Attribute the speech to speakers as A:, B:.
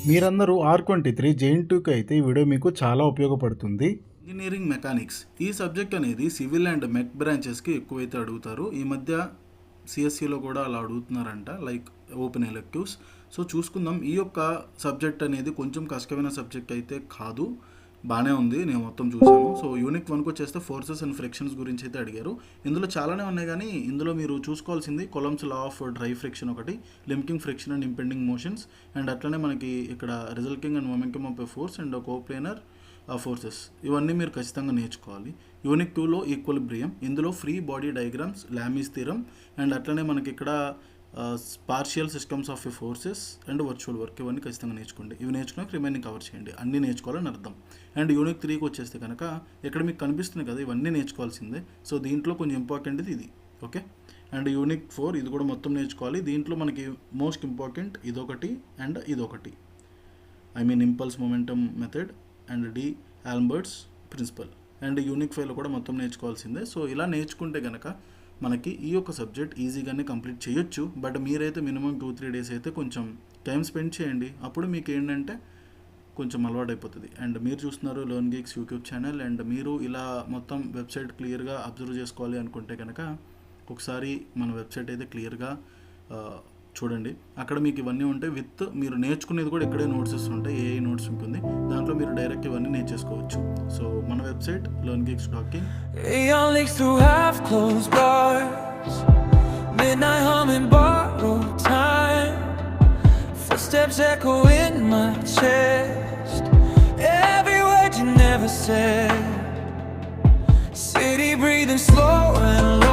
A: మీరందరూ R23 JN2కి అయితే ఈ వీడియో మీకు చాలా ఉపయోగపడుతుంది.
B: ఇంజనీరింగ్ మెకానిక్స్ ఈ సబ్జెక్ట్ అనేది సివిల్ అండ్ మెక్ బ్రాంచెస్కి ఎక్కువైతే అడుగుతారు. ఈ మధ్య సిఎస్సిలో కూడా అలా అడుగుతున్నారంట, లైక్ ఓపెన్ ఎలెక్టివ్స్. సో చూసుకుందాం. ఈ యొక్క సబ్జెక్ట్ అనేది కొంచెం కష్టమైన సబ్జెక్ట్ అయితే కాదు, బాగానే ఉంది, నేను మొత్తం చూసాను. సో యూనిట్ 1కి వచ్చేస్తే ఫోర్సెస్ అండ్ ఫ్రిక్షన్స్ గురించి అయితే అడిగారు. ఇందులో చాలానే ఉన్నాయి, కానీ ఇందులో మీరు చూసుకోవాల్సింది Coulomb's law of dry friction ఒకటి, linking friction and impending motions, and అట్లనే మనకి ఇక్కడ resulting and momentum of a force and coplanar forces, ఇవన్నీ మీరు ఖచ్చితంగా నేర్చుకోవాలి. యూనిట్ 2లో ఈక్వలిబ్రియం, ఇందులో free body diagrams, Lami's theorem, and అట్లనే మనకి ఇక్కడ partial systems of a forces and virtual work, ఇవన్నీ ఖచ్చితంగా నేర్చుకోండి. ఇవి నేర్చుకున్నాక రిమైనింగ్ కవర్ చేయండి, అన్నీ నేర్చుకోవాలని అర్థం. అండ్ యూనిట్ 3కి వచ్చేస్తే కనుక ఇక్కడ మీకు కనిపిస్తుంది కదా, ఇవన్నీ నేర్చుకోవాల్సిందే. సో దీంట్లో కొంచెం ఇంపార్టెంట్ ఇది, ఓకే. అండ్ యూనిట్ 4 ఇది కూడా మొత్తం నేర్చుకోవాలి. దీంట్లో మనకి మోస్ట్ ఇంపార్టెంట్ ఇదొకటి అండ్ ఇదొకటి, I mean impulse momentum method and d'Alembert's principle. And unit 5లో కూడా మొత్తం నేర్చుకోవాల్సిందే. సో ఇలా నేర్చుకుంటే కనుక మనకి ఈ యొక్క సబ్జెక్ట్ ఈజీగానే కంప్లీట్ చేయొచ్చు. బట్ మీరైతే మినిమం 2-3 డేస్ అయితే కొంచెం టైం స్పెండ్ చేయండి, అప్పుడు మీకు ఏంటంటే కొంచెం అలవాటు అయిపోతుంది. అండ్ మీరు చూస్తున్నారు learn Geeks YouTube channel. And మీరు ఇలా మొత్తం వెబ్సైట్ క్లియర్గా అబ్జర్వ్ చేసుకోవాలి అనుకుంటే కనుక ఒకసారి మన వెబ్సైట్ అయితే క్లియర్గా చూడండి. అక్కడ మీకు ఇవన్నీ ఉంటాయి, విత్ మీరు నేర్చుకునేది కూడా ఇక్కడే నోట్సెస్ ఉంటాయి, ఏ నోట్స్ ఉంటుంది దాంట్లో మీరు డైరెక్ట్ ఇవన్నీ నేర్చేసుకోవచ్చు. సో మన website learngeeks.in.
C: Midnight humming borrowed time, footsteps echo in my chest, every word you never said, city breathing slow and low.